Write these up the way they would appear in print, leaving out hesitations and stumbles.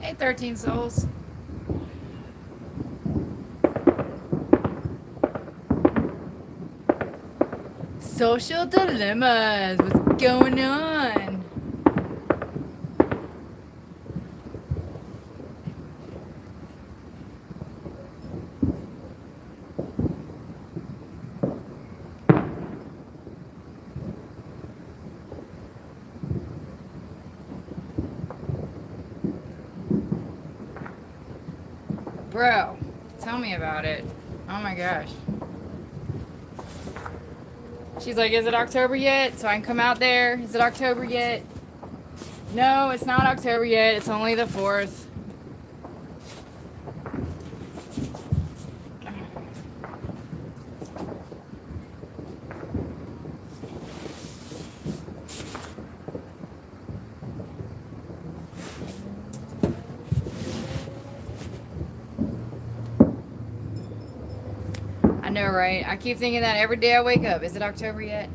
Hey, 13 souls. Social dilemmas. What's going on? Bro, tell me about it. Oh my gosh. She's like, is it October yet? So I can come out there. Is it October yet? No, it's not October yet. It's only the 4th. I know, right? I keep thinking that every day I wake up. Is it October yet?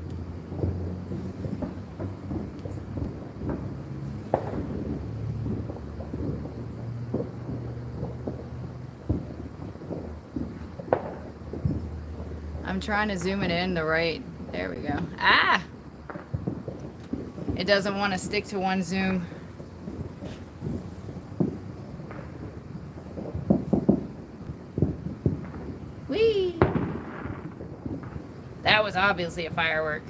I'm trying to zoom it in the right. There we go. Ah! It doesn't want to stick to one zoom. Whee! That was obviously a firework.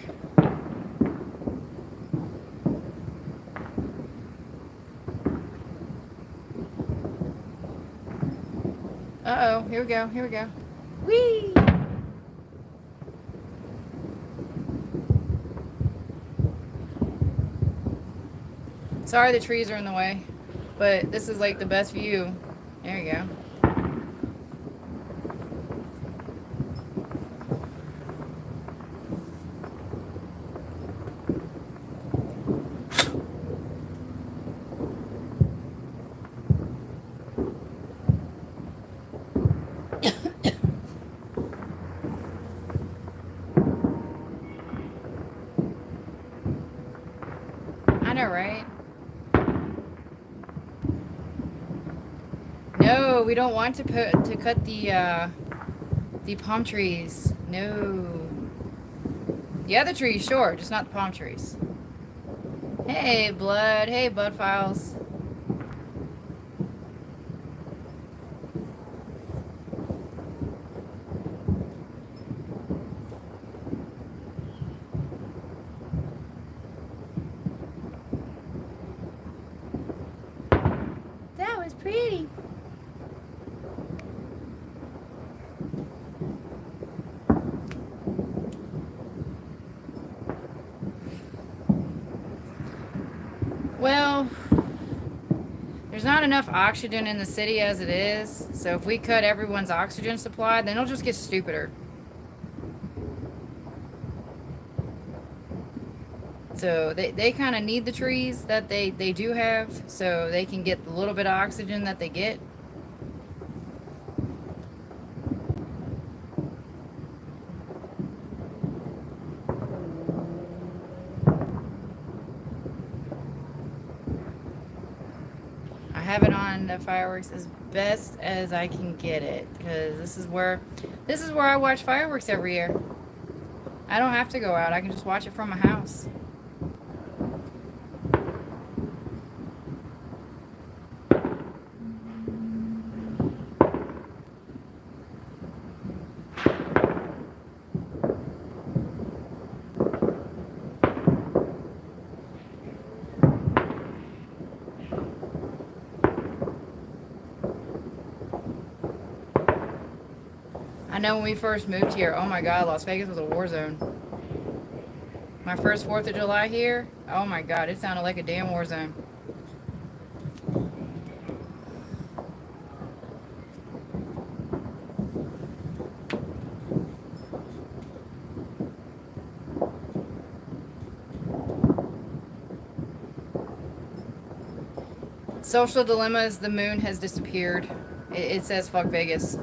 Uh-oh. Here we go. Here we go. Whee! Sorry the trees are in the way, but this is like the best view. There you go. I know, right? No, we don't want to cut the palm trees. No. The other trees, sure, just not the palm trees. Hey, blood. Hey, bud files. That was pretty. Well, there's not enough oxygen in the city as it is, so if we cut everyone's oxygen supply, then it'll just get stupider. So they kind of need the trees that they do have, so they can get the little bit of oxygen that they get. I have it on the fireworks as best as I can get it, because this is where I watch fireworks every year. I don't have to go out. I can just watch it from my house. I know when we first moved here, oh my God, Las Vegas was a war zone. My first 4th of July here, oh my God, it sounded like a damn war zone. Social dilemma is the moon has disappeared. It says fuck Vegas.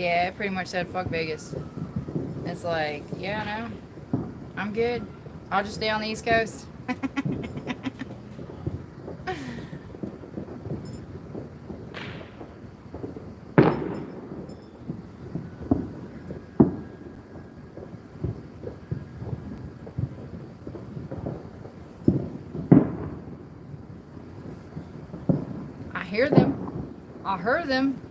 Yeah, it pretty much said fuck Vegas. It's like, yeah, no, I'm good. I'll just stay on the East Coast. I hear them. I heard them.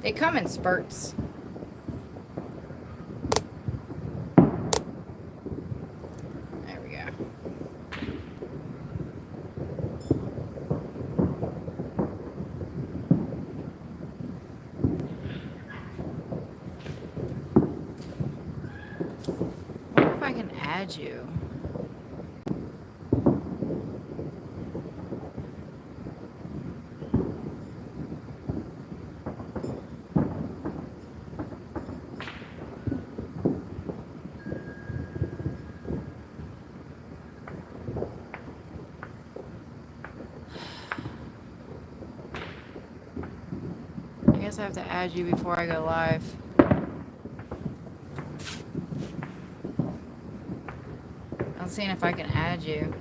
They come in spurts. There we go. I wonder if I can add you. I guess I have to add you before I go live. I'm seeing if I can add you.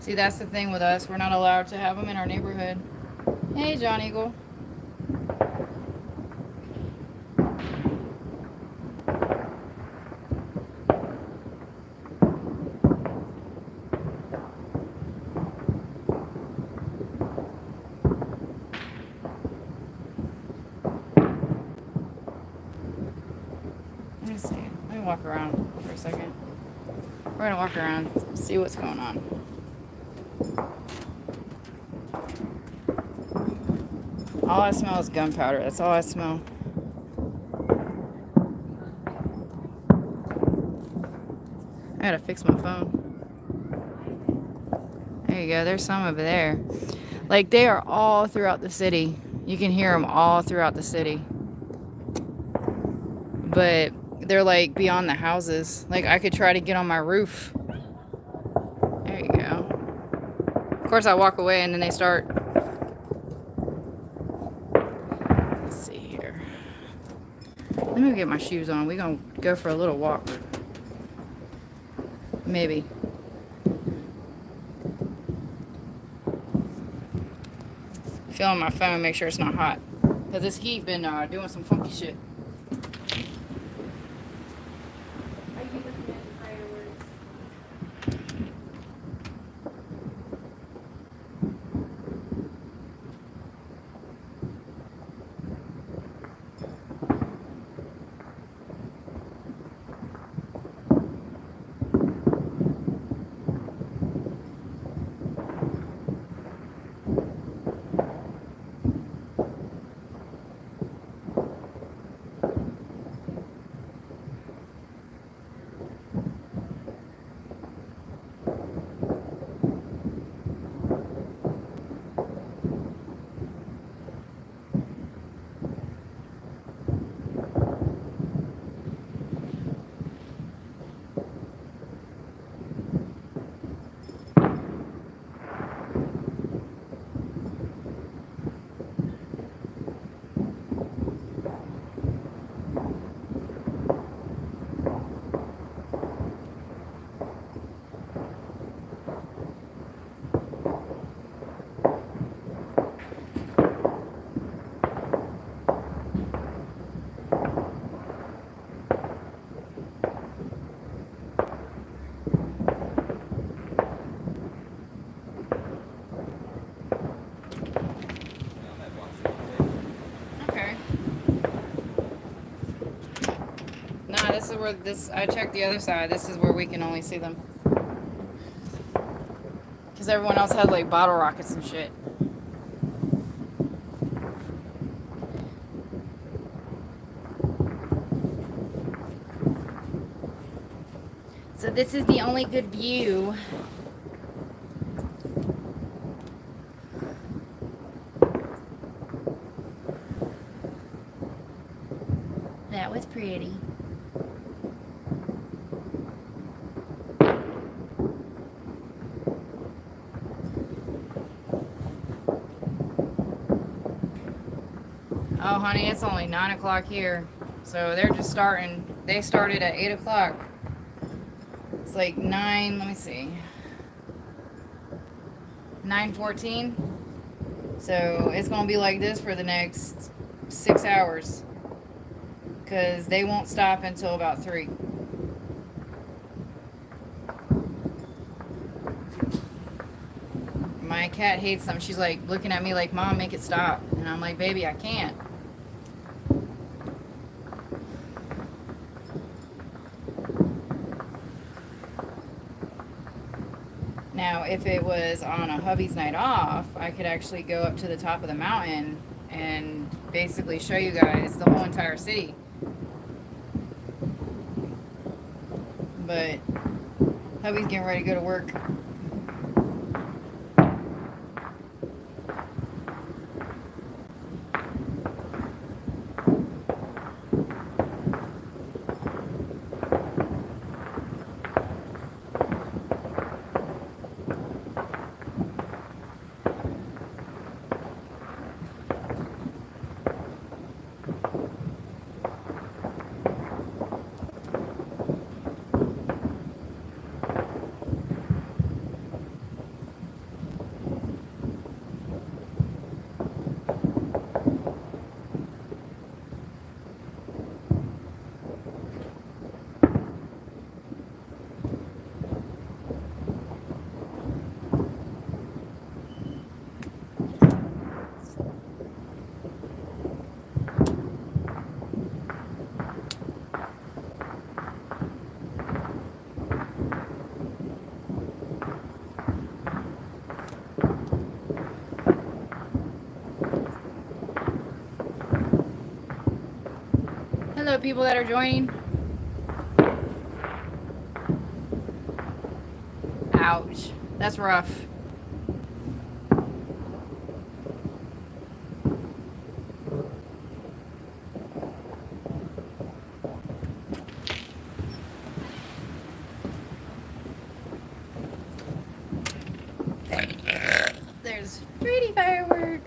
See, that's the thing with us. We're not allowed to have them in our neighborhood. Hey, John Eagle. Let me see. Let me walk around for a second. We're going to walk around, see what's going on. All I smell is gunpowder. That's all I smell. I gotta fix my phone. There you go. There's some over there. Like, they are all throughout the city. You can hear them all throughout the city. But they're, like, beyond the houses. Like, I could try to get on my roof. There you go. Of course, I walk away and then they start. Let's see here. Let me get my shoes on. We're gonna go for a little walk. Maybe. Feeling my phone, make sure it's not hot. Because this heat been doing some funky shit. this is where I checked the other side. This is where we can only see them. Because everyone else had like bottle rockets and shit. So this is the only good view. That was pretty. Oh, honey, it's only 9 o'clock here. So they're just starting. They started at 8 o'clock. It's like 9, let me see. 9:14. So it's going to be like this for the next 6 hours. Because they won't stop until about 3. My cat hates them. She's like looking at me like, Mom, make it stop. And I'm like, baby, I can't. Now, if it was on a hubby's night off, I could actually go up to the top of the mountain and basically show you guys the whole entire city. But hubby's getting ready to go to work. Hello, people that are joining. Ouch. That's rough. There's pretty firework.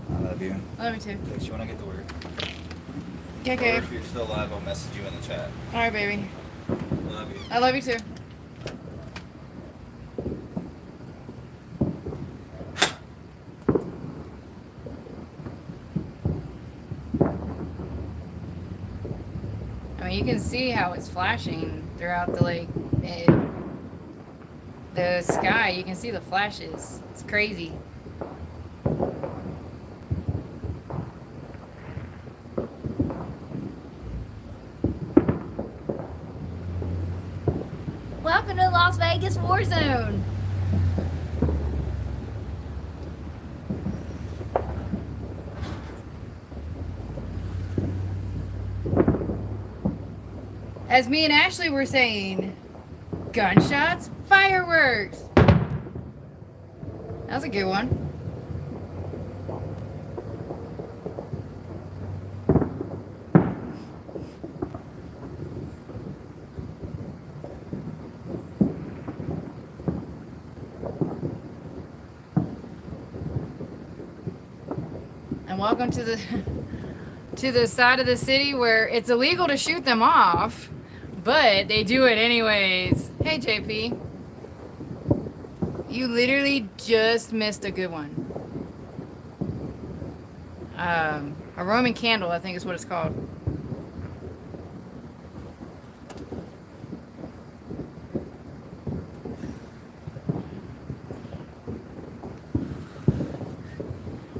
I love you. Love me too. In case you want to get to work. Okay. Or if you're still alive, I'll message you in the chat. Alright, baby. Love you. I love you too. I mean, you can see how it's flashing throughout the lake. The sky, you can see the flashes. It's crazy. Welcome to Las Vegas War Zone. As me and Ashley were saying, gunshots, fireworks. That was a good one. And welcome to the side of the city where it's illegal to shoot them off, but they do it anyways. Hey, JP. You literally just missed a good one. A Roman candle, I think is what it's called.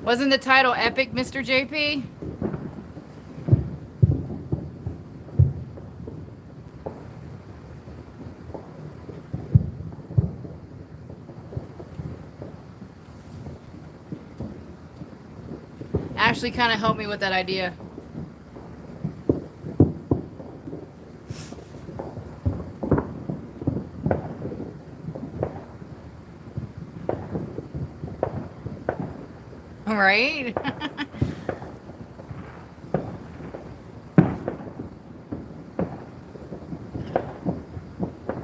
Wasn't the title epic, Mr. JP? Ashley kind of helped me with that idea. Right?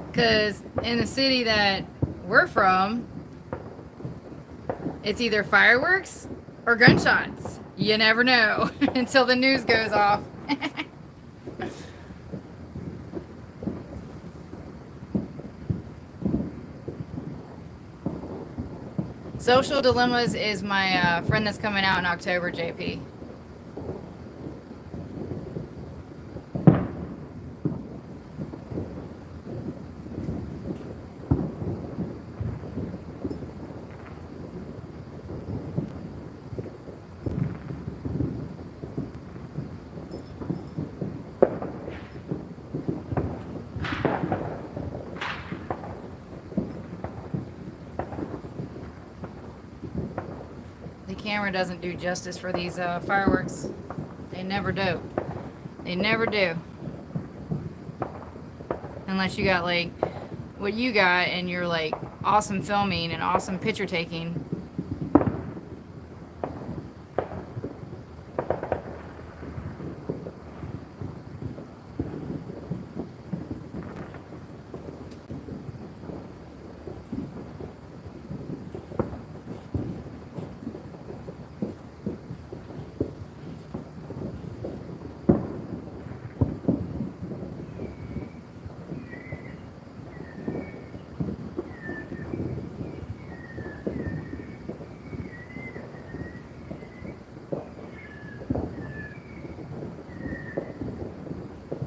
Because in the city that we're from, it's either fireworks or gunshots. You never know until the news goes off. Social Dilemmas is my friend that's coming out in October, JP. The camera doesn't do justice for these fireworks. They never do. They never do. Unless you got like what you got and you're like awesome filming and awesome picture taking.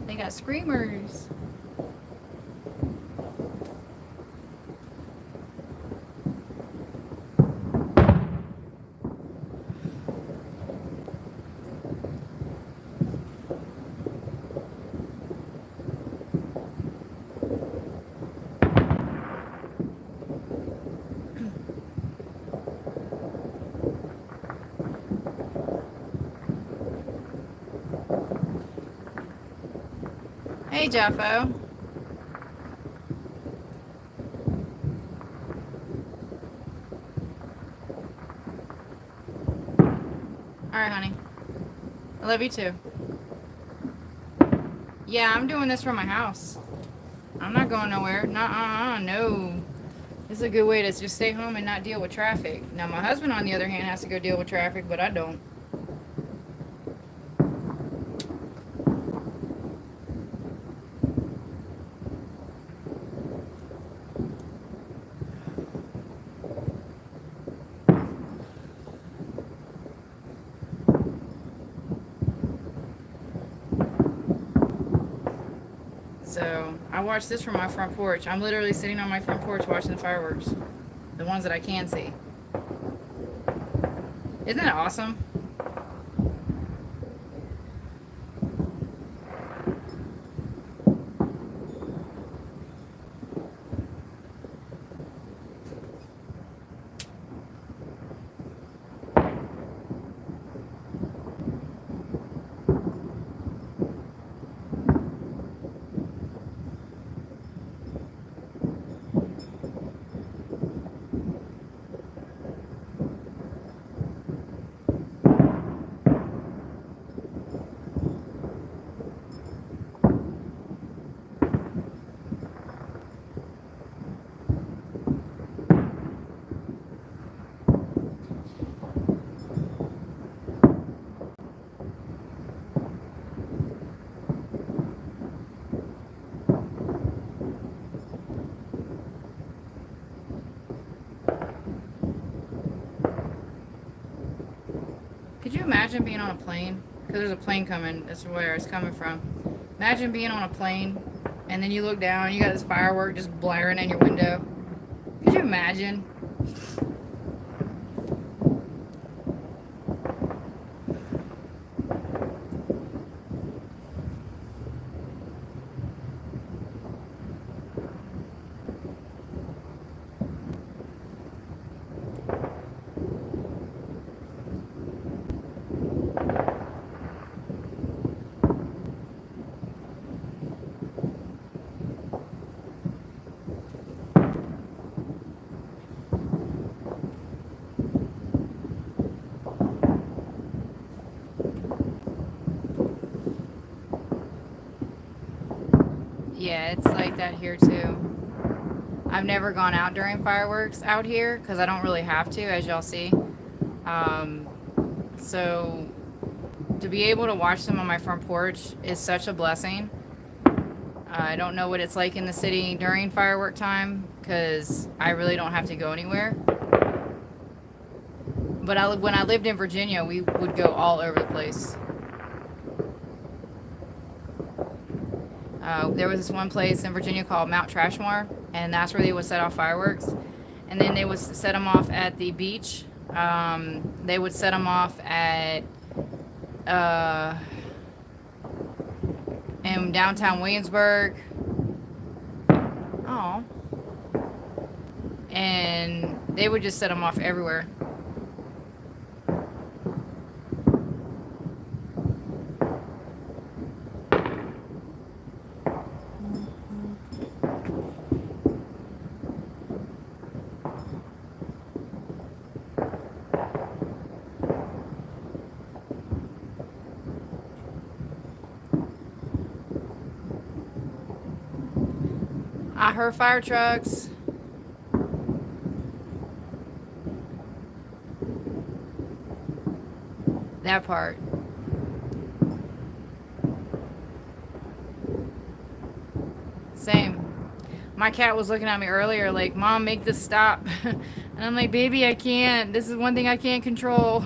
They got screamers. Hey, Jaffo. Alright, honey. I love you too. Yeah, I'm doing this from my house. I'm not going nowhere. No. This is a good way to just stay home and not deal with traffic. Now, my husband, on the other hand, has to go deal with traffic, but I don't. So I watch this from my front porch. I'm literally sitting on my front porch watching the fireworks. The ones that I can see. Isn't that awesome? Could you imagine being on a plane? Because there's a plane coming. That's where it's coming from. Imagine being on a plane and then you look down and you got this firework just blaring in your window. Could you imagine? Yeah, it's like that here too. I've never gone out during fireworks out here because I don't really have to, as y'all see. Um, so to be able to watch them on my front porch is such a blessing. I don't know what it's like in the city during firework time because I really don't have to go anywhere. But when I lived in Virginia, we would go all over the place. There was this one place in Virginia called Mount Trashmore, and that's where they would set off fireworks. And then they would set them off at the beach. They would set them off at in downtown Williamsburg. Oh. And they would just set them off everywhere. I heard fire trucks. That part. Same. My cat was looking at me earlier like, Mom, make this stop. And I'm like, baby, I can't. This is one thing I can't control.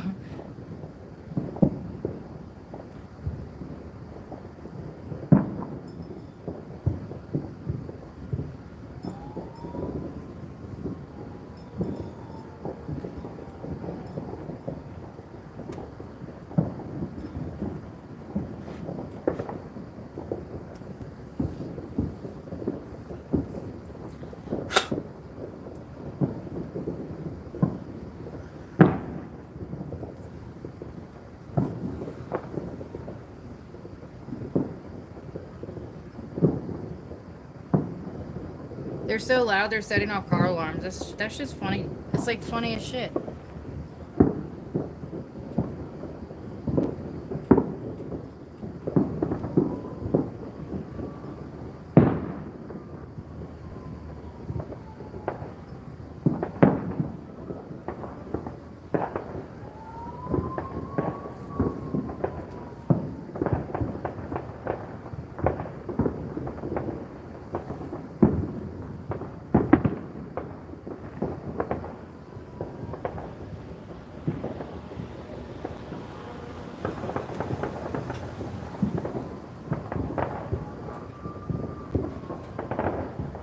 They're so loud, they're setting off car alarms. That's just funny. It's like funny as shit.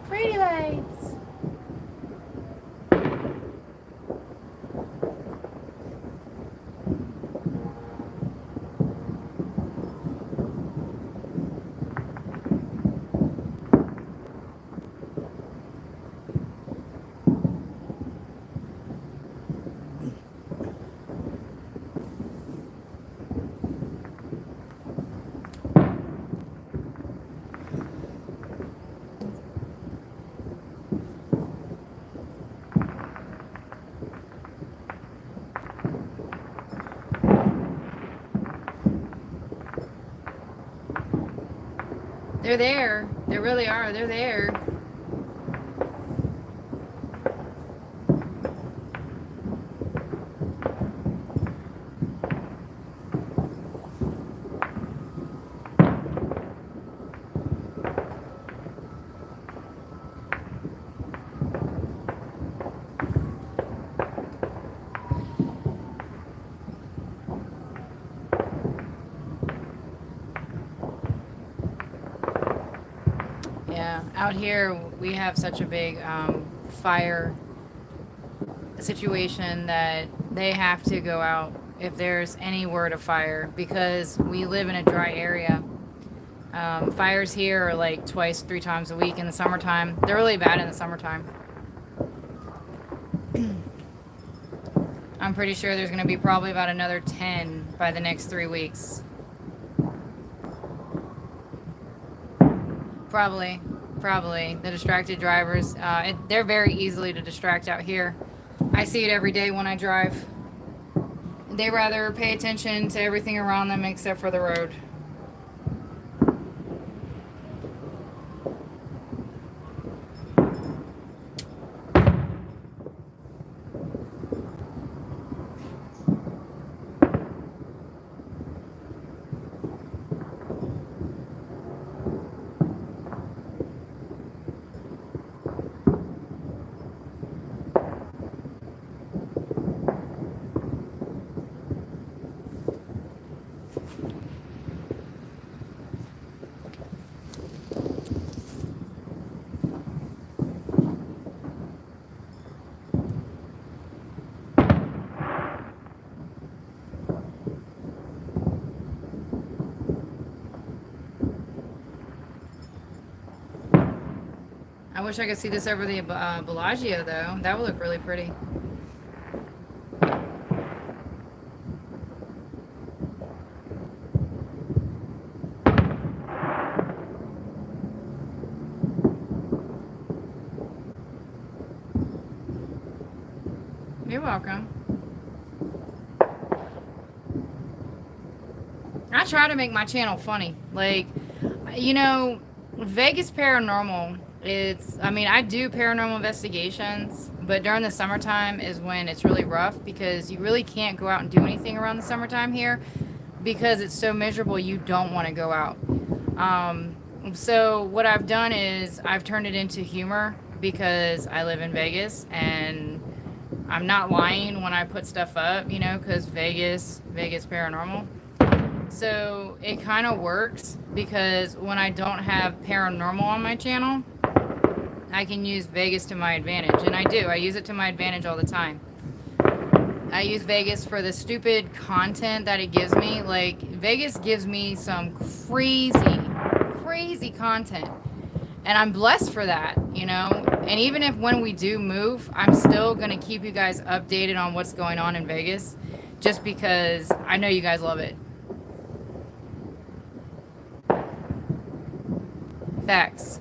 Pretty lights. They're there. They really are. They're there. Yeah, out here we have such a big fire situation that they have to go out if there's any word of fire because we live in a dry area. Fires here are like twice, 3 times a week in the summertime. They're really bad in the summertime. I'm pretty sure there's going to be probably about another 10 by the next 3 weeks. Probably. The distracted drivers, they're very easily to distract out here. I see it every day when I drive. They rather pay attention to everything around them except for the road. wish I could see this over the Bellagio, though. That would look really pretty. You're welcome. I try to make my channel funny. Like, you know, Vegas Paranormal, I do paranormal investigations, but during the summertime is when it's really rough because you really can't go out and do anything around the summertime here because it's so miserable you don't want to go out. So what I've done is I've turned it into humor because I live in Vegas and I'm not lying when I put stuff up, you know, because Vegas Paranormal. So it kind of works because when I don't have paranormal on my channel, I can use Vegas to my advantage. And I do. I use it to my advantage all the time. I use Vegas for the stupid content that it gives me. Like, Vegas gives me some crazy content. And I'm blessed for that, you know. And even if when we do move, I'm still going to keep you guys updated on what's going on in Vegas. Just because I know you guys love it. Facts.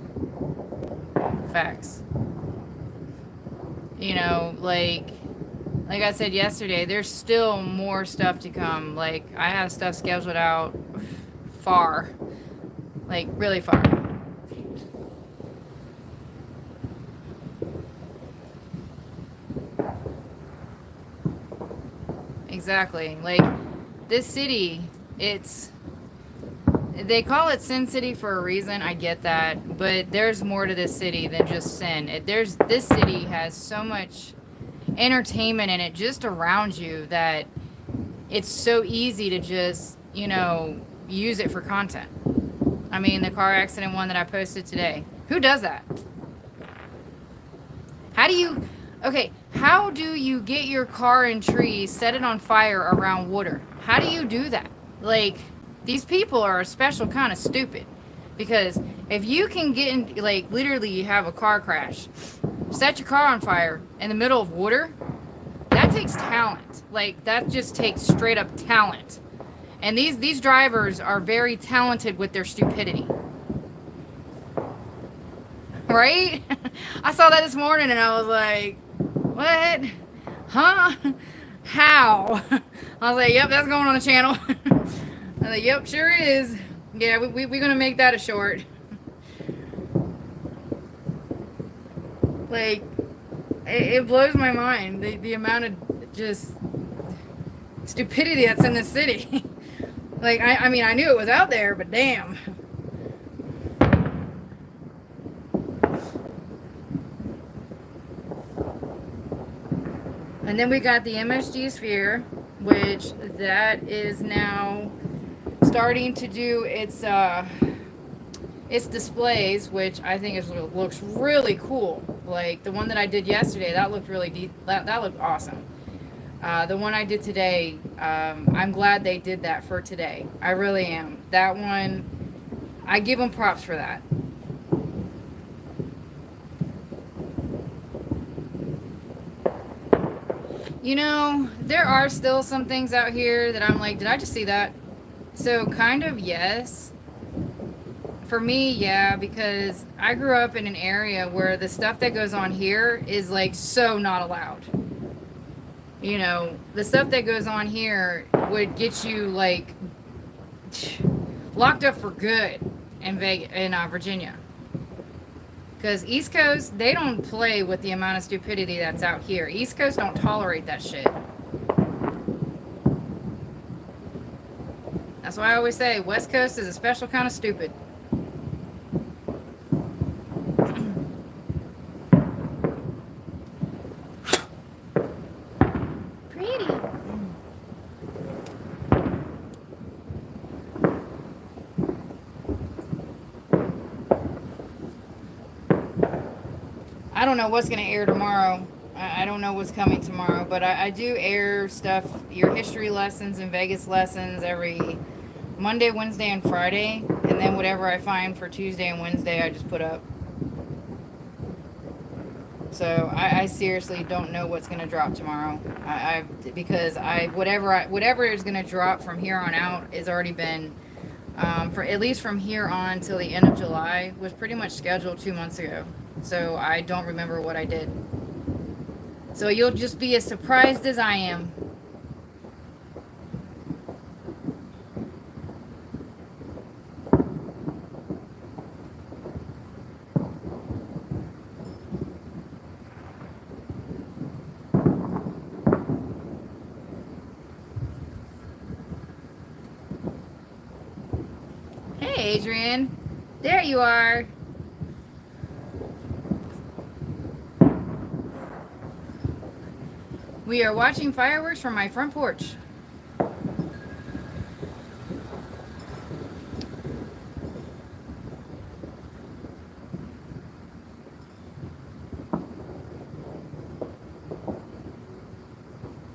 You know, like I said yesterday, there's still more stuff to come. Like, I have stuff scheduled out far. Like, really far. Exactly. Like, this city, they call it Sin City for a reason. I get that, but there's more to this city than just sin. This city has so much entertainment in it just around you that it's so easy to just, you know, use it for content. I mean, the car accident one that I posted today. Who does that? How do you get your car in trees, set it on fire around water? How do you do that? Like, these people are a special kind of stupid. Because if you can get in, like, literally you have a car crash, set your car on fire in the middle of water, that takes talent. Like, that just takes straight up talent. And these drivers are very talented with their stupidity. Right? I saw that this morning and I was like, what? Huh? How? I was like, yep, that's going on the channel. I was like, yep, sure is. Yeah, we're going to make that a short. Like, it blows my mind, the amount of just stupidity that's in this city. Like, I mean, I knew it was out there, but damn. And then we got the MSG Sphere, which that is now starting to do its displays, which I think looks really cool. Like the one that I did yesterday, that looked really that looked awesome. The one I did today, I'm glad they did that for today. I really am. That one, I give them props for that. You know, there are still some things out here that I'm like, did I just see that? So kind of yes. For me, yeah, because I grew up in an area where the stuff that goes on here is like so not allowed. You know, the stuff that goes on here would get you like locked up for good in Virginia. Because East Coast, they don't play with the amount of stupidity that's out here. East Coast don't tolerate that shit. That's why I always say West Coast is a special kind of stupid. Pretty. I don't know what's going to air tomorrow. I don't know what's coming tomorrow, but I do air stuff, your history lessons and Vegas lessons every Monday, Wednesday, and Friday. And then whatever I find for Tuesday and Wednesday, I just put up. So I seriously don't know what's gonna drop tomorrow. Because whatever is gonna drop from here on out has already been for at least from here on till the end of July was pretty much scheduled 2 months ago. So I don't remember what I did. So you'll just be as surprised as I am. Hey, Adrian. There you are. We are watching fireworks from my front porch.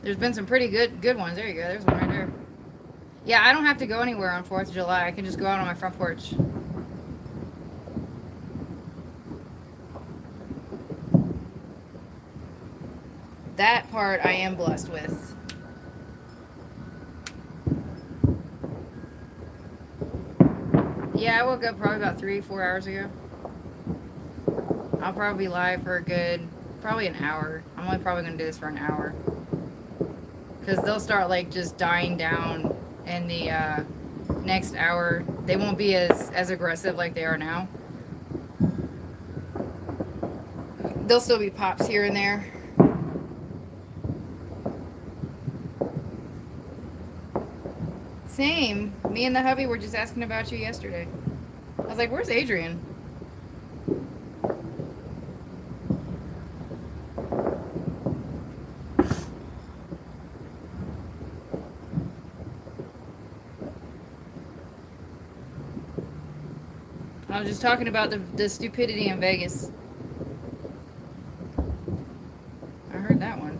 There's been some pretty good ones. There you go. There's one right there. Yeah, I don't have to go anywhere on 4th of July. I can just go out on my front porch. That part I am blessed with. Yeah, I woke up probably about 3-4 hours ago. I'll probably be live for a good, probably an hour. I'm only probably going to do this for an hour. Because they'll start like just dying down in the next hour. They won't be as aggressive like they are now. There'll still be pops here and there. Same. Me and the hubby were just asking about you yesterday. I was like, where's Adrian? I was just talking about the stupidity in Vegas. I heard that one.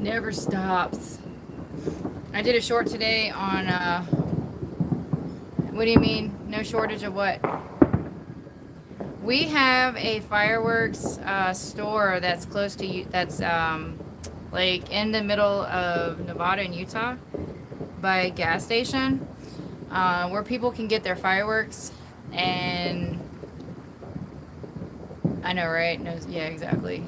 Never stops. I did a short today on what do you mean? No shortage of what? We have a fireworks store that's close to you, that's like in the middle of Nevada and Utah by a gas station where people can get their fireworks. And I know, right? No, yeah, exactly.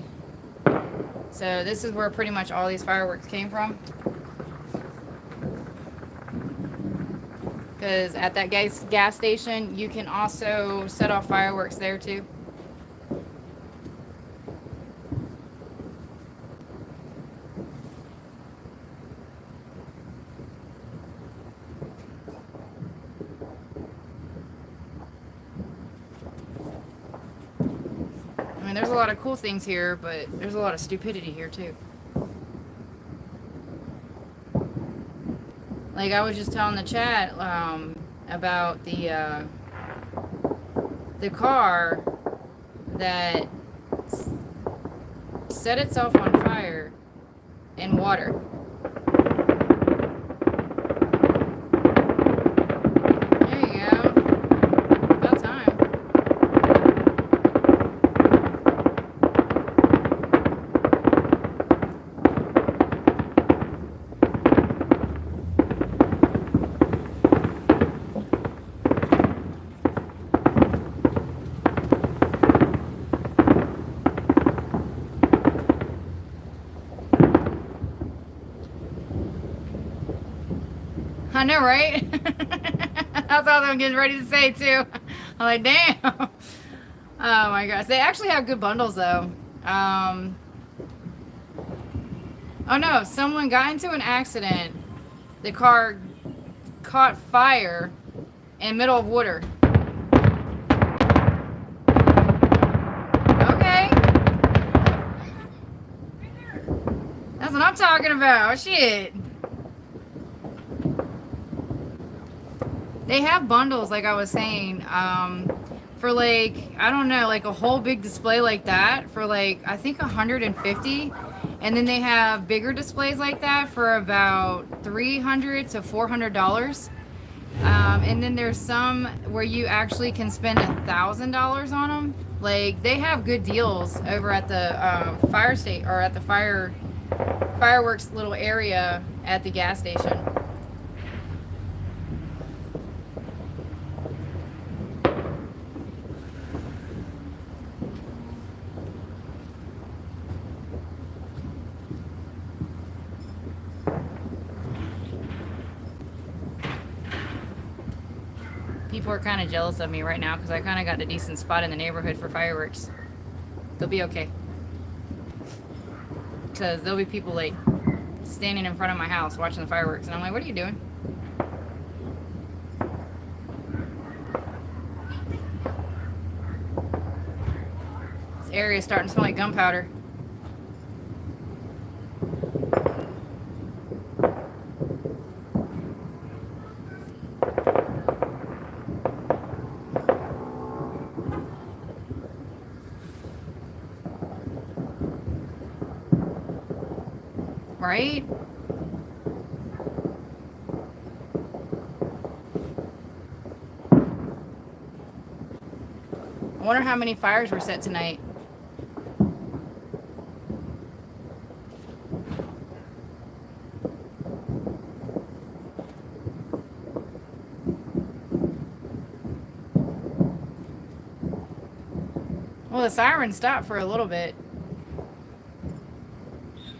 So this is where pretty much all these fireworks came from. Because at that gas station, you can also set off fireworks there too. I mean, there's a lot of cool things here, but there's a lot of stupidity here too. Like I was just telling the chat about the car that set itself on fire in water. There you go. About time. I know, right? That's all I'm getting ready to say too. I'm like, damn. Oh my gosh. They actually have good bundles though. Oh no, someone got into an accident. The car caught fire in the middle of water. talking about? Shit. They have bundles, like I was saying, for like, I don't know, like a whole big display like that for like, I think 150. And then they have bigger displays like that for about $300 to $400. And then there's some where you actually can spend $1,000 on them. Like, they have good deals over at the fire state, or at the fireworks little area at the gas station. People are kind of jealous of me right now because I kind of got a decent spot in the neighborhood for fireworks. They'll be okay. Because there'll be people like standing in front of my house watching the fireworks. And I'm like, what are you doing? This area is starting to smell like gunpowder. Right? I wonder how many fires were set tonight. Well, the siren stopped for a little bit.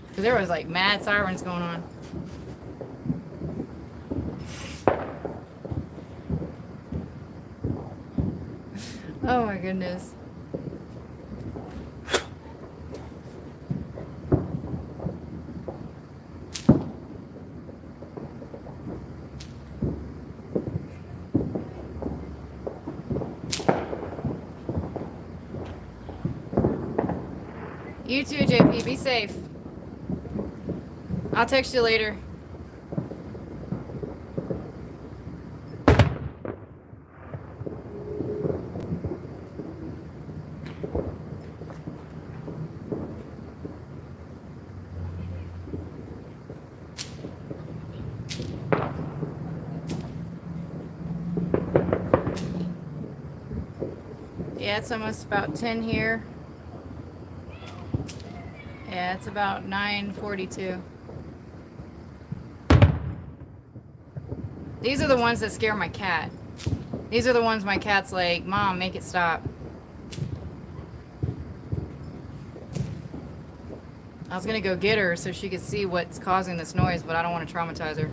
Because there was like mad sirens going on. Oh my goodness. You too, JP. Be safe. I'll text you later. Yeah, it's almost about 10 here. Yeah, it's about 9:42. These are the ones that scare my cat. These are the ones my cat's like, Mom, make it stop. I was gonna go get her so she could see what's causing this noise, but I don't want to traumatize her.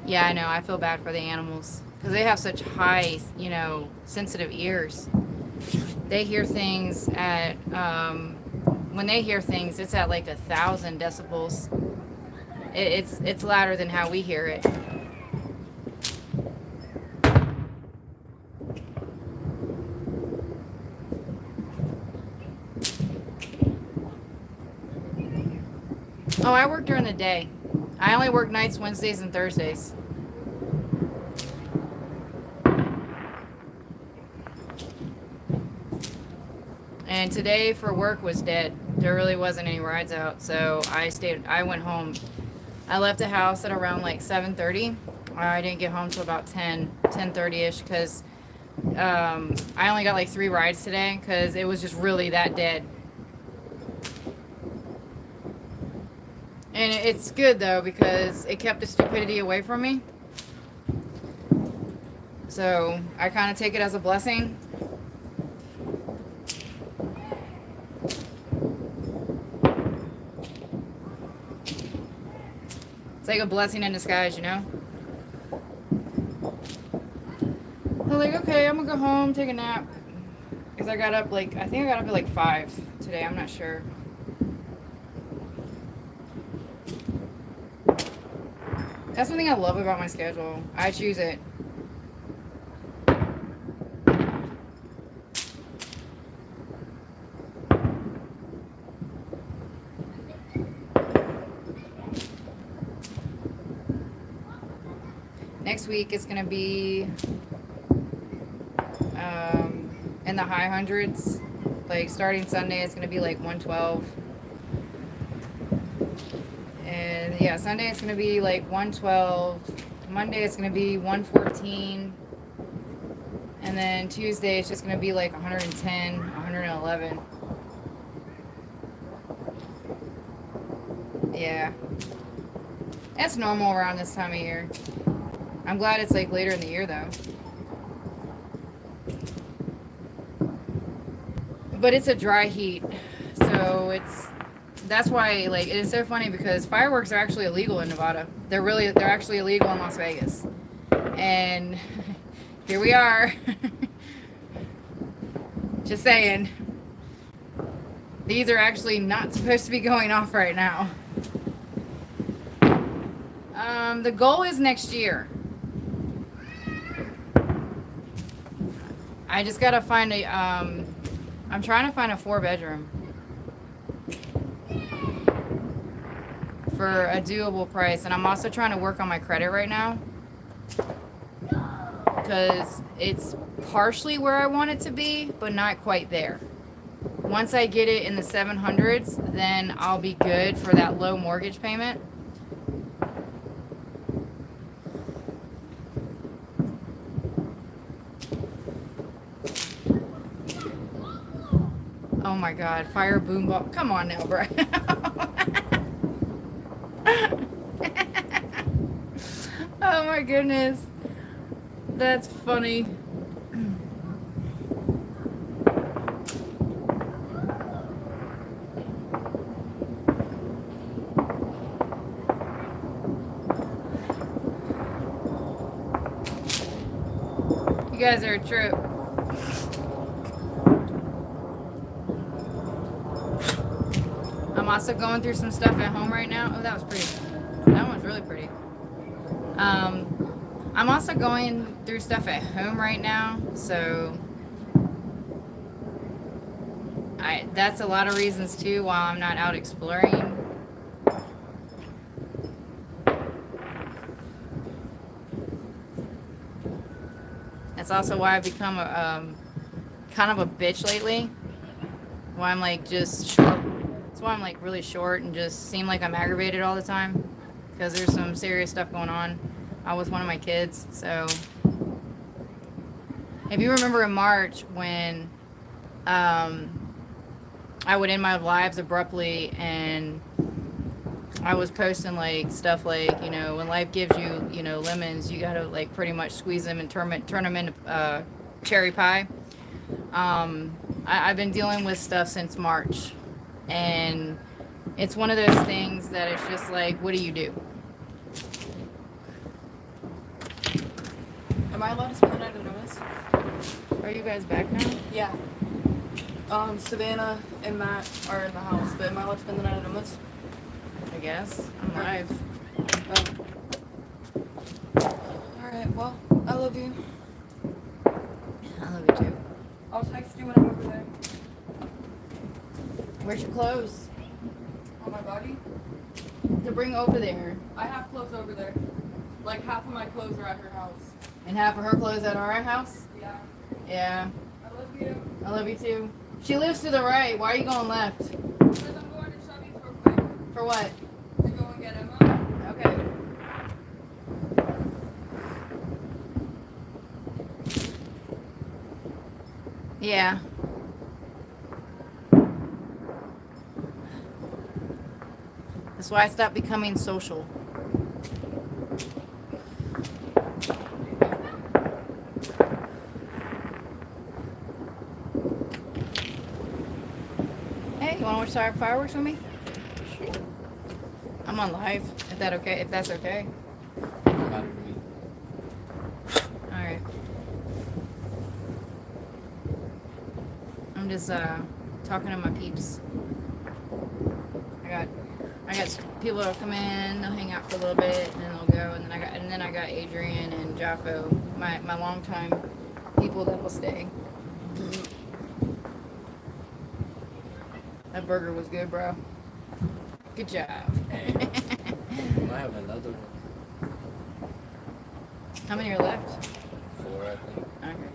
Yeah, I know. I feel bad for the animals because they have such high, you know, sensitive ears. They hear things at, when they hear things, it's at like 1,000 decibels. It's louder than how we hear it. Oh, I work during the day. I only work nights, Wednesdays, and Thursdays. And today for work was dead. There really wasn't any rides out, so I went home. I left the house at around like 7:30. I didn't get home till about 10:30ish because I only got like 3 rides today because it was just really that dead. And it's good though because it kept the stupidity away from me. So I kind of take it as a blessing. It's like a blessing in disguise, you know? I'm like, okay, I'm gonna go home, take a nap. Because I got up like, I think I got up at like 5 today, I'm not sure. That's one thing I love about my schedule. I choose it. Next week it's gonna be in the high hundreds. Like starting Sunday, it's gonna be like 112. And yeah, Sunday it's gonna be like 112. Monday it's gonna be 114. And then Tuesday it's just gonna be like 110, 111. Yeah. That's normal around this time of year. I'm glad it's like later in the year though. But it's a dry heat. So that's why like it is so funny because fireworks are actually illegal in Nevada. They're actually illegal in Las Vegas. And here we are. Just saying. These are actually not supposed to be going off right now. The goal is next year. I just gotta find a I'm trying to find a 4-bedroom for a doable price, and I'm also trying to work on my credit right now because it's partially where I want it to be, but not quite there. Once I get it in the 700s, then I'll be good for that low mortgage payment. Oh my god, fire boom ball. Come on now, bro. Oh my goodness. That's funny. You guys are a trip. I'm also going through some stuff at home right now. Oh, that was pretty. That one's really pretty. I'm also going through stuff at home right now, so that's a lot of reasons too why I'm not out exploring. That's also why I've become a kind of a bitch lately. Why I'm like just short. That's why I'm like really short and just seem like I'm aggravated all the time because there's some serious stuff going on with one of my kids. So if you remember in March when I would end my lives abruptly and I was posting like stuff like, you know, when life gives you, you know, lemons, you gotta like pretty much squeeze them and turn them into cherry pie. I've been dealing with stuff since March, and it's one of those things that it's just like, what do you do? Am I allowed to spend the night in Noah's? Are you guys back now? Yeah. Savannah and Matt are in the house, but am I allowed to spend the night in Noah's? I guess. I'm live. Alright, well, I love you. I love you too. I'll text you when I'm over there. Where's your clothes? On my body? To bring over there. I have clothes over there. Like half of my clothes are at her house. And half of her clothes at our house? Yeah. Yeah. I love you. I love you too. She lives to the right. Why are you going left? Because I'm going to Chubby's real quick. For what? To go and get Emma. Okay. Yeah. That's why I stopped becoming social. Hey, you want to watch fireworks with me? I'm on live. If that's okay. Alright. I'm just talking to my peeps. I got people that'll come in, they'll hang out for a little bit, and then they'll go, and then I got Adrian and Jaffo, my longtime people that will stay. That burger was good, bro. Good job. Hey, we might have another one. How many are left? 4, I think. Okay.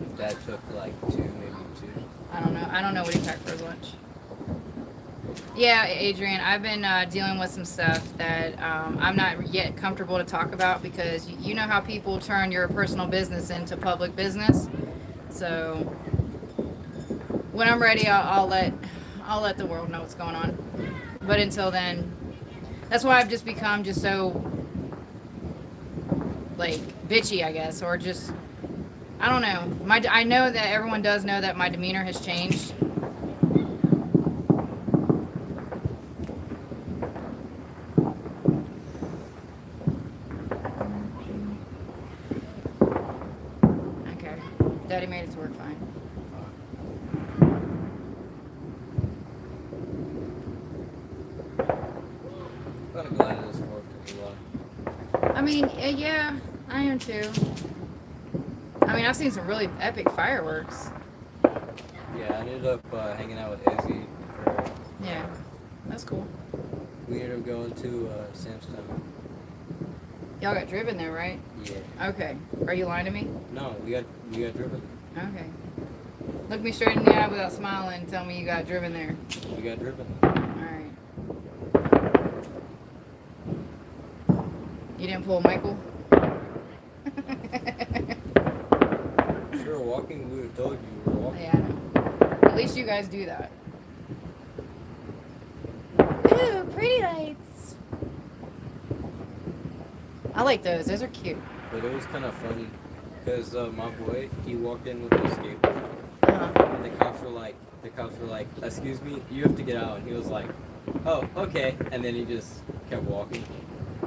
If Dad took like 2, maybe 2. I don't know what he packed for his lunch. Yeah, Adrian, I've been dealing with some stuff that I'm not yet comfortable to talk about because you know how people turn your personal business into public business. So when I'm ready, I'll let the world know what's going on. But until then, that's why I've just become just so like bitchy, I guess, or just I don't know. I know that everyone does know that my demeanor has changed. Okay, Daddy made it to work fine. I'm kind of glad it is 4th of July. I mean, yeah, I am too. I mean, I've seen some really epic fireworks. Yeah, I ended up hanging out with Izzy for. Yeah, that's cool. We ended up going to Samstown. Y'all got driven there, right? Yeah. Okay. Are you lying to me? No, we got driven. Okay. Look me straight in the eye without smiling and tell me you got driven there. We got driven. Alright. You didn't pull Michael? If we were walking, we would have told you we were walking. Yeah, I know. At least you guys do that. Ooh, pretty lights. I like those. Those are cute. But it was kind of funny because my boy, he walked in with a skateboard. Uh-huh. And the cops were like, excuse me, you have to get out. And he was like, oh, okay. And then he just kept walking.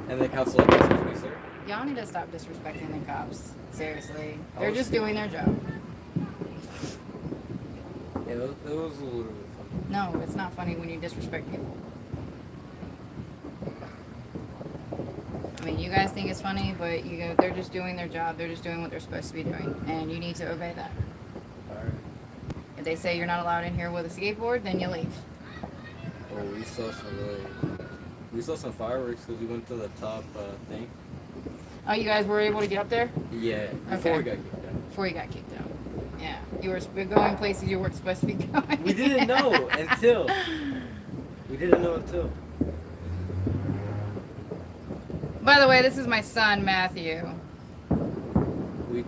And the cops were like, excuse me, sir. Y'all need to stop disrespecting the cops. Seriously. They're was just doing their job. Yeah, it was a little bit funny. No, it's not funny when you disrespect people. I mean, you guys think it's funny, but they're just doing their job. They're just doing what they're supposed to be doing, and you need to obey that. Alright. If they say you're not allowed in here with a skateboard, then you leave. Oh, we saw some fireworks because we went to the top thing. Oh, you guys were able to get up there Yeah, before we Okay. got kicked out. before you got kicked out. Yeah, you were going places you weren't supposed to be going. We didn't know until. By the way, this is my son Matthew. We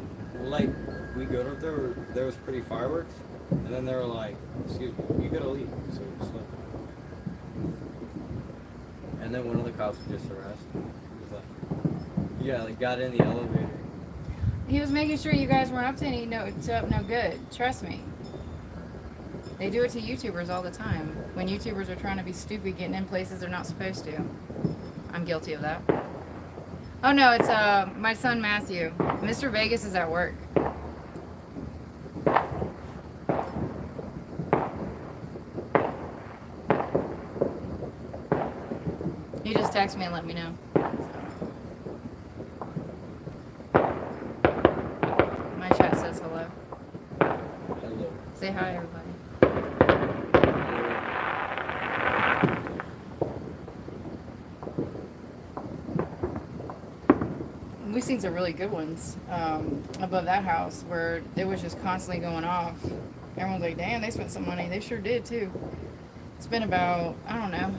got up there. There was pretty fireworks, and then they were like, "Excuse me, you gotta leave." So we just left. And then one of the cops just harassed him. He was like, "Yeah, like got in the elevator." He was making sure you guys weren't up to no good. Trust me. They do it to YouTubers all the time. When YouTubers are trying to be stupid, getting in places they're not supposed to. I'm guilty of that. Oh no, it's my son Matthew. Mr. Vegas is at work. He just texted me and let me know. My chat says hello. Hello. Say hi, everybody. We've seen some really good ones above that house where it was just constantly going off. Everyone's like, damn, they spent some money. They sure did, too. It's been about, I don't know.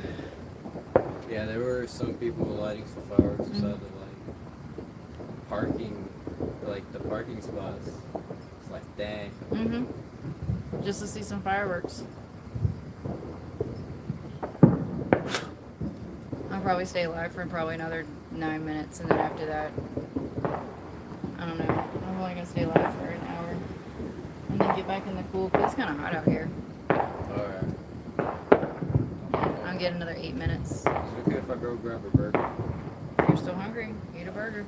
Yeah, there were some people lighting some fireworks beside the the parking spots. It's like, dang. Mm-hmm. Just to see some fireworks. I'll probably stay alive for probably another 9 minutes, and then after that, I don't know. I'm only gonna stay alive for an hour, and then get back in the cool. Cause it's kind of hot out here. Alright. I'll get another 8 minutes. Is it okay if I go grab a burger? If you're still hungry, eat a burger.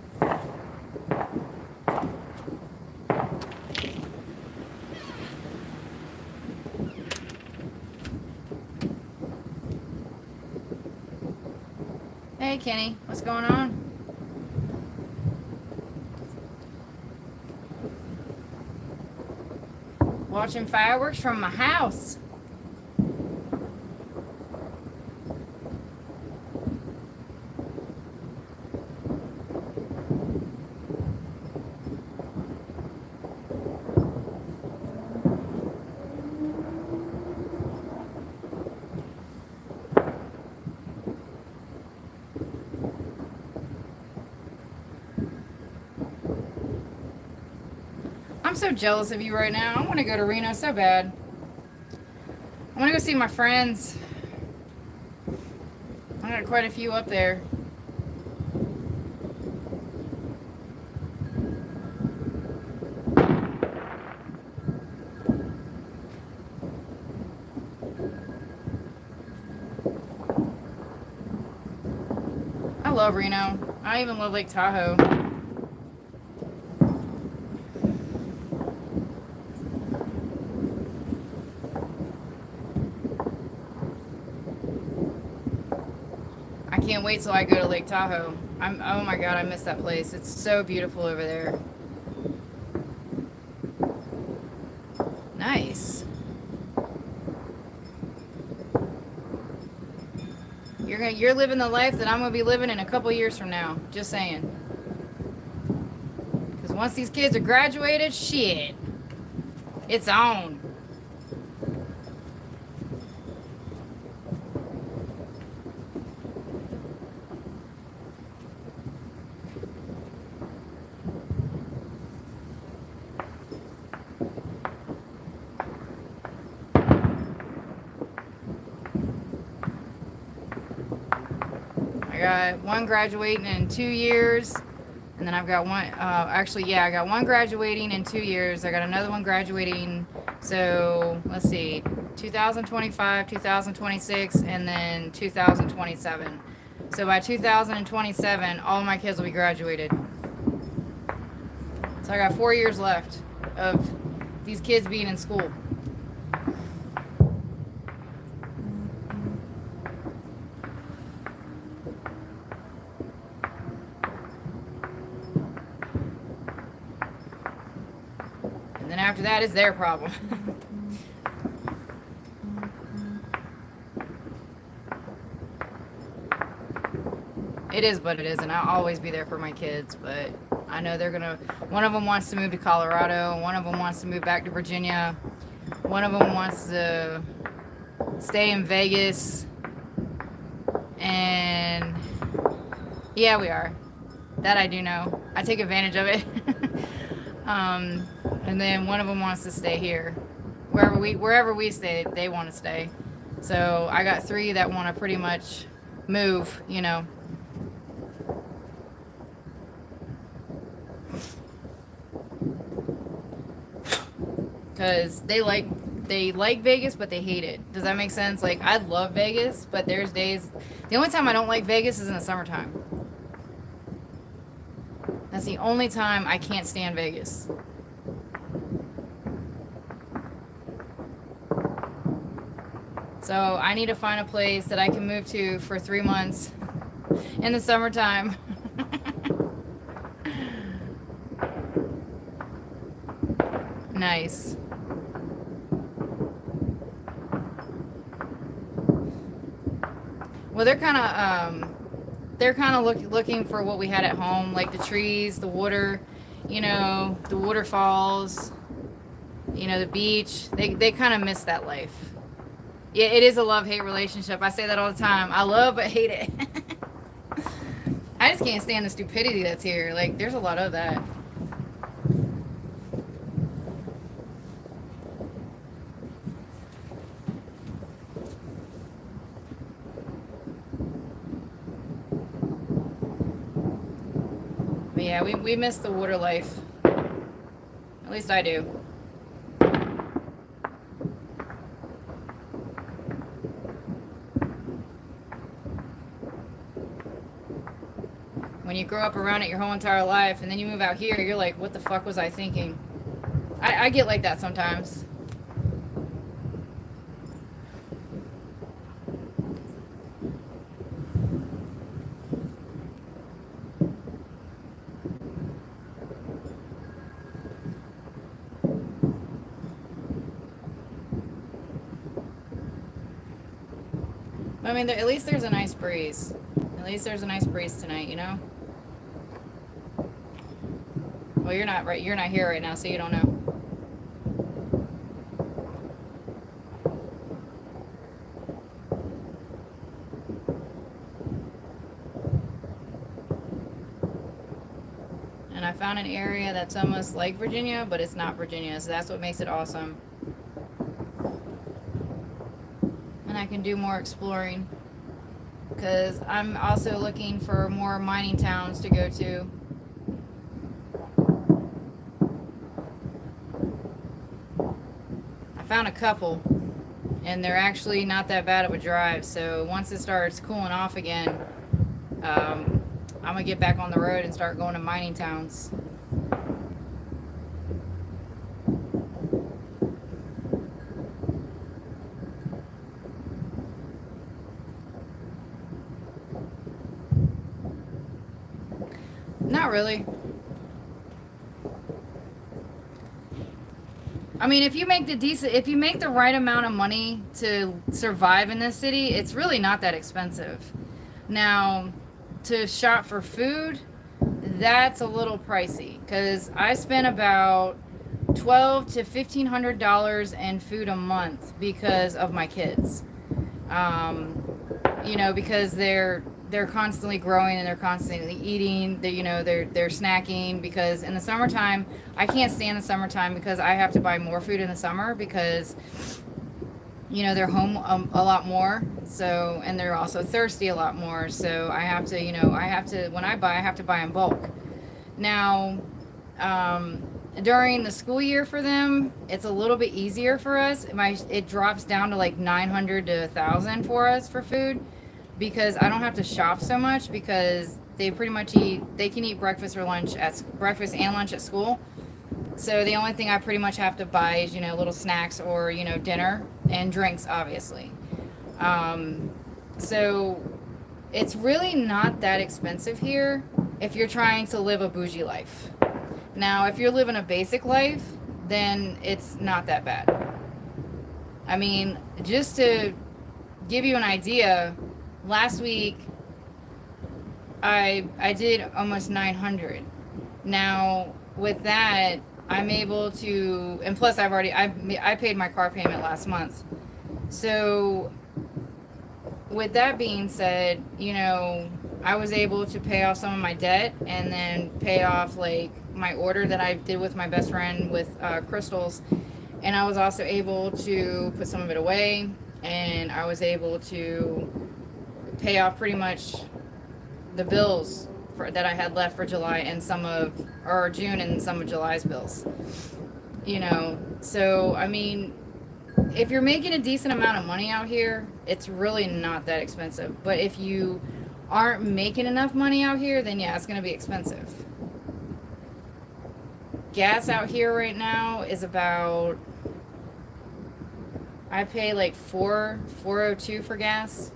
Hey, Kenny. What's going on? Watching fireworks from my house. I'm so jealous of you right now. I want to go to Reno so bad. I want to go see my friends. I got quite a few up there. I love Reno. I even love Lake Tahoe. I can't wait till I go to Lake Tahoe. Oh my god, I miss that place. It's so beautiful over there. Nice. You're living the life that I'm gonna be living in a couple years from now. Just saying. Because once these kids are graduated, shit, it's on. I got one graduating in 2 years, and then I've got one, actually, yeah, I got one graduating in 2 years. I got another one graduating, so let's see, 2025, 2026, and then 2027. So by 2027, all my kids will be graduated. So I got 4 years left of these kids being in school. And then after that is their problem. It is what it is, and I'll always be there for my kids, but I know they're gonna, one of them wants to move to Colorado, one of them wants to move back to Virginia, one of them wants to stay in Vegas, and yeah, we are. That I do know. I take advantage of it. And then one of them wants to stay here. Wherever we stay, they want to stay. So I got 3 that want to pretty much move, you know. Because they like Vegas, but they hate it. Does that make sense? Like, I love Vegas, but there's days, the only time I don't like Vegas is in the summertime. That's the only time I can't stand Vegas. So I need to find a place that I can move to for 3 months in the summertime. Nice. Well, they're kind of looking for what we had at home, like the trees, the water, you know, the waterfalls, you know, the beach. They kind of miss that life. Yeah, it is a love-hate relationship. I say that all the time. I love but hate it. I just can't stand the stupidity that's here. Like, there's a lot of that. But yeah, we miss the water life. At least I do. When you grow up around it your whole entire life and then you move out here, you're like, what the fuck was I thinking? I get like that sometimes. I mean, at least there's a nice breeze. At least there's a nice breeze tonight, you know? Well, you're not right. You're not here right now, so you don't know. And I found an area that's almost like Virginia, but it's not Virginia, so that's what makes it awesome. And I can do more exploring because I'm also looking for more mining towns to go to. I found a couple, and they're actually not that bad of a drive. So once it starts cooling off again, I'm gonna get back on the road and start going to mining towns. Not really. I mean, if you make the right amount of money to survive in this city, it's really not that expensive. Now, to shop for food, that's a little pricey because I spend about $1,200 to $1,500 in food a month because of my kids. You know, because they're constantly growing and they're constantly eating. They're snacking because in the summertime, I can't stand the summertime because I have to buy more food in the summer because, you know, they're home a lot more. So, and they're also thirsty a lot more. So I have to, when I have to buy in bulk. Now, during the school year for them, it's a little bit easier for us. It drops down to like 900 to 1,000 for us for food because I don't have to shop so much because they pretty much they can eat breakfast and lunch at school. So the only thing I pretty much have to buy is, little snacks or, dinner and drinks, obviously. So it's really not that expensive here if you're trying to live a bougie life. Now, if you're living a basic life, then it's not that bad. I mean, just to give you an idea, last week I did almost 900. Now, with that, I'm able to, and plus I paid my car payment last month. So with that being said, I was able to pay off some of my debt and then pay off like my order that I did with my best friend with crystals. And I was also able to put some of it away, and I was able to pay off pretty much the bills that I had left for July and June and some of July's bills. So I mean, if you're making a decent amount of money out here, it's really not that expensive. But if you aren't making enough money out here, then yeah, it's going to be expensive. Gas out here right now is about, I pay like $4.02 for gas.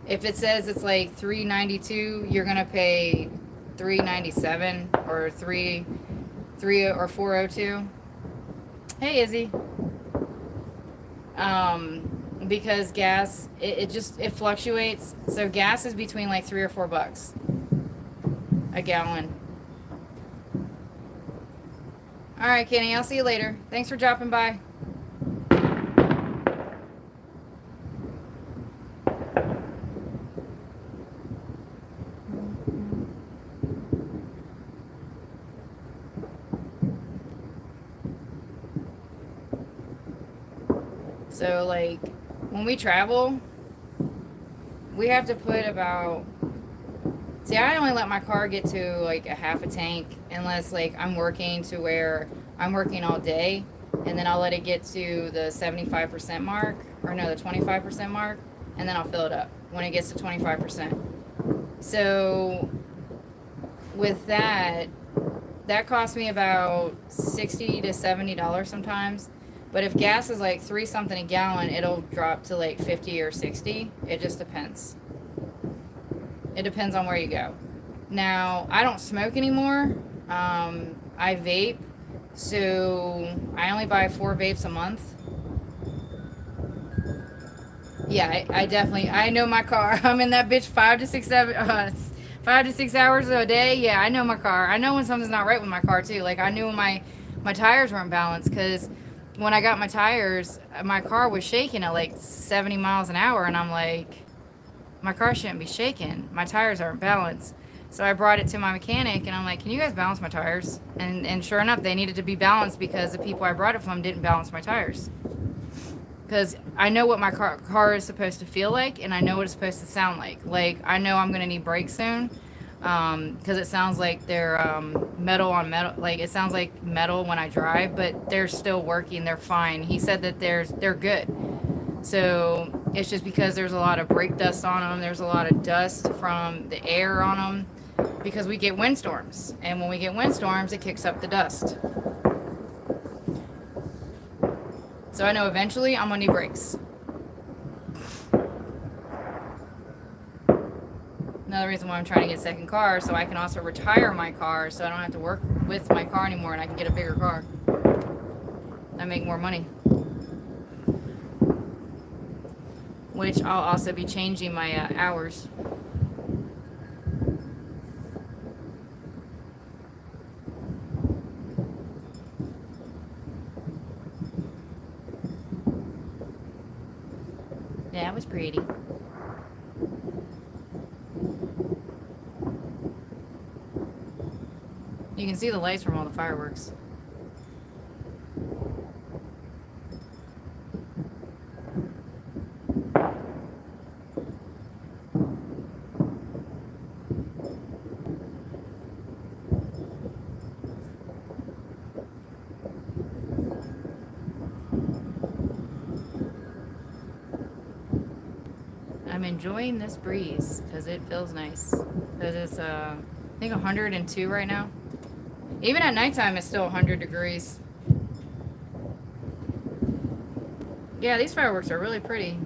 If it says it's like $3.92, you're gonna pay $3.97 or $3 or $4.02. Hey, Izzy. Because gas, it fluctuates. So gas is between like $3 or $4 a gallon. All right, Kenny, I'll see you later. Thanks for dropping by. So, like, when we travel, we have to put about... See, I only let my car get to, like, a half a tank unless, like, I'm working to where I'm working all day. And then I'll let it get to the 75% mark. Or, no, the 25% mark. And then I'll fill it up when it gets to 25%. So, with that costs me about $60 to $70 sometimes. But if gas is like $3 something a gallon, it'll drop to like 50 or 60. It just depends. It depends on where you go. Now, I don't smoke anymore. I vape. So I only buy 4 vapes a month. Yeah, I definitely, I know my car. I'm in that bitch 5 to 6 hours a day. Yeah, I know my car. I know when something's not right with my car too. Like I knew when my tires weren't balanced because when I got my tires, my car was shaking at like 70 miles an hour, and I'm like, my car shouldn't be shaking. My tires aren't balanced. So I brought it to my mechanic, and I'm like, can you guys balance my tires? And sure enough, they needed to be balanced because the people I brought it from didn't balance my tires. Because I know what my car is supposed to feel like, and I know what it's supposed to sound like. Like, I know I'm going to need brakes soon, because it sounds like they're metal on metal. Like, it sounds like metal when I drive, but they're still working. They're fine. He said that they're good. So it's just because there's a lot of brake dust on them. There's a lot of dust from the air on them because we get windstorms. And when we get windstorms, it kicks up the dust. So I know eventually I'm going to need brakes. Another reason why I'm trying to get a second car, so I can also retire my car so I don't have to work with my car anymore and I can get a bigger car. I make more money. Which I'll also be changing my hours. Yeah, it was pretty. You can see the lights from all the fireworks. I'm enjoying this breeze because it feels nice. Because it's, I think 102 right now. Even at nighttime, it's still 100 degrees. Yeah, these fireworks are really pretty.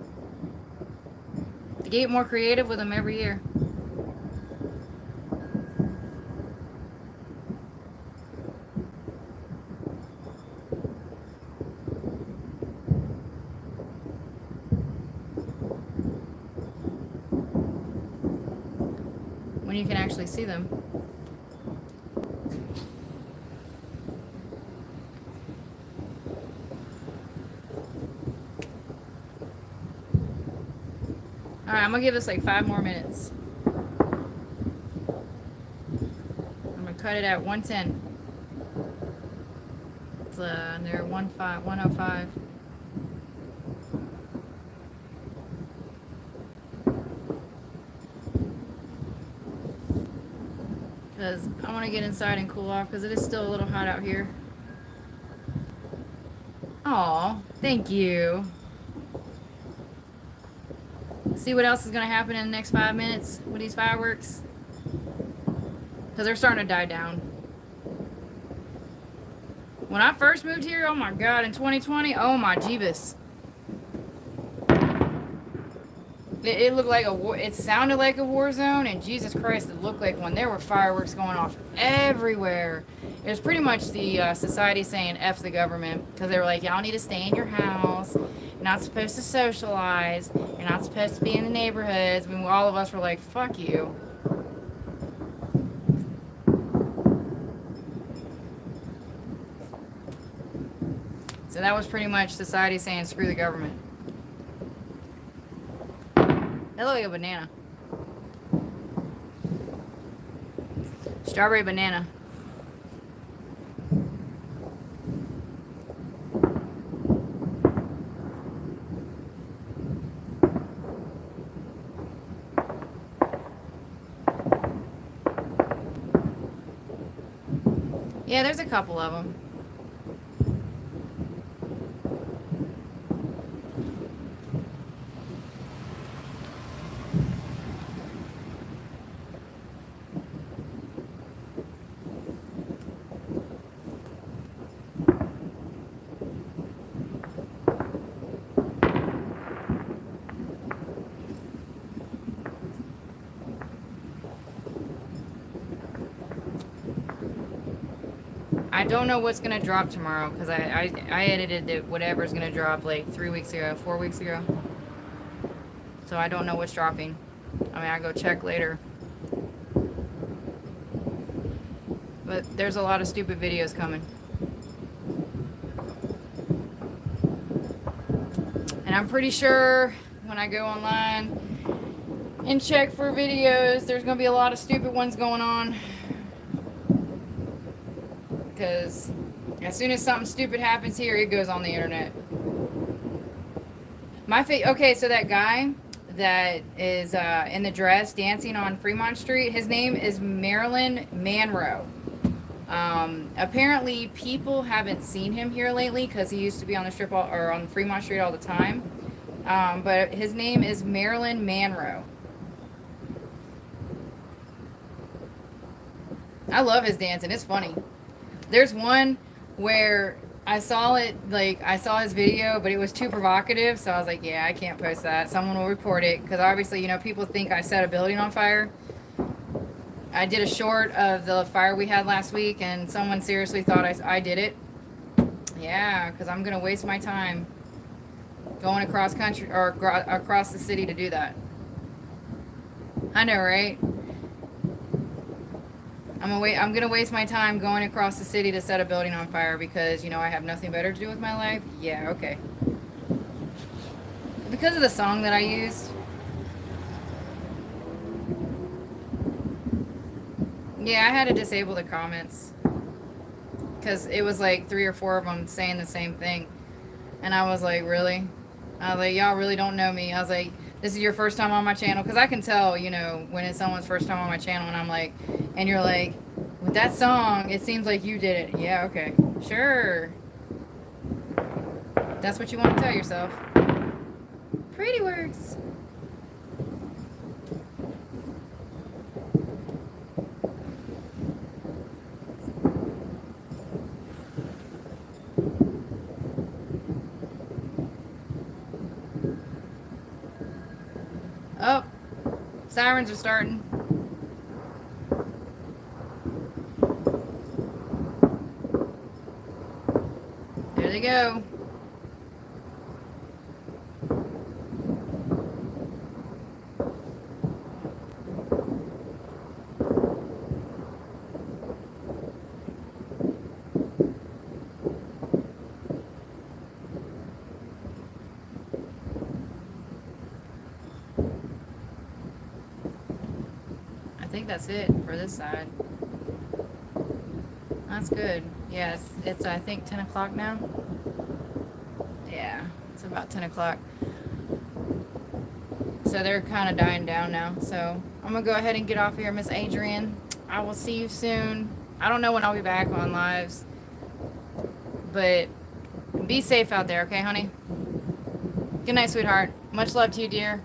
They get more creative with them every year. When you can actually see them. Alright, I'm gonna give this like 5 more minutes. I'm gonna cut it at 110. It's they're 105. Because I want to get inside and cool off because it is still a little hot out here. Aw, thank you. See what else is going to happen in the next 5 minutes with these fireworks? Because they're starting to die down. When I first moved here, oh my god, in 2020, oh my jeebus. It looked like a war, it sounded like a war zone, and Jesus Christ, it looked like one. There were fireworks going off everywhere. It was pretty much the society saying F the government, because they were like, y'all need to stay in your house. You're not supposed to socialize. You're not supposed to be in the neighborhoods. I mean, all of us were like, fuck you. So that was pretty much society saying screw the government. That looked like a banana. Strawberry banana. Yeah, there's a couple of them. I don't know what's gonna drop tomorrow because I edited whatever's gonna drop like 3 weeks ago, 4 weeks ago. So I don't know what's dropping. I mean, I'll go check later. But there's a lot of stupid videos coming. And I'm pretty sure when I go online and check for videos, there's going to be a lot of stupid ones going on. Because as soon as something stupid happens here, it goes on the internet. Okay, so that guy that is in the dress dancing on Fremont Street, his name is Marilyn Monroe. Apparently people haven't seen him here lately because he used to be on the strip or on Fremont Street all the time. But his name is Marilyn Monroe. I love his dancing. It's funny. There's one where I saw it, like, I saw his video, but it was too provocative, so I was like, yeah, I can't post that. Someone will report it, because obviously, you know, people think I set a building on fire. I did a short of the fire we had last week, and someone seriously thought I did it. Yeah, because I'm going to waste my time going across country, or across the city to do that. I know, right? I'm gonna waste my time going across the city to set a building on fire because, you know, I have nothing better to do with my life. Yeah, okay. Because of the song that I used. Yeah, I had to disable the comments because it was like 3 or 4 of them saying the same thing, and I was like, really? I was like, y'all really don't know me. I was like, this is your first time on my channel, because I can tell, you know, when it's someone's first time on my channel, and I'm like, and you're like, with that song, it seems like you did it. Yeah, okay, sure. That's what you want to tell yourself. Pretty words. Oh, sirens are starting. There they go. I think that's it for this side. That's good. Yes, it's I think 10 o'clock now. Yeah, it's about 10 o'clock. So they're kind of dying down now. So I'm going to go ahead and get off here, Miss Adrian. I will see you soon. I don't know when I'll be back on lives. But be safe out there, okay, honey? Good night, sweetheart. Much love to you, dear.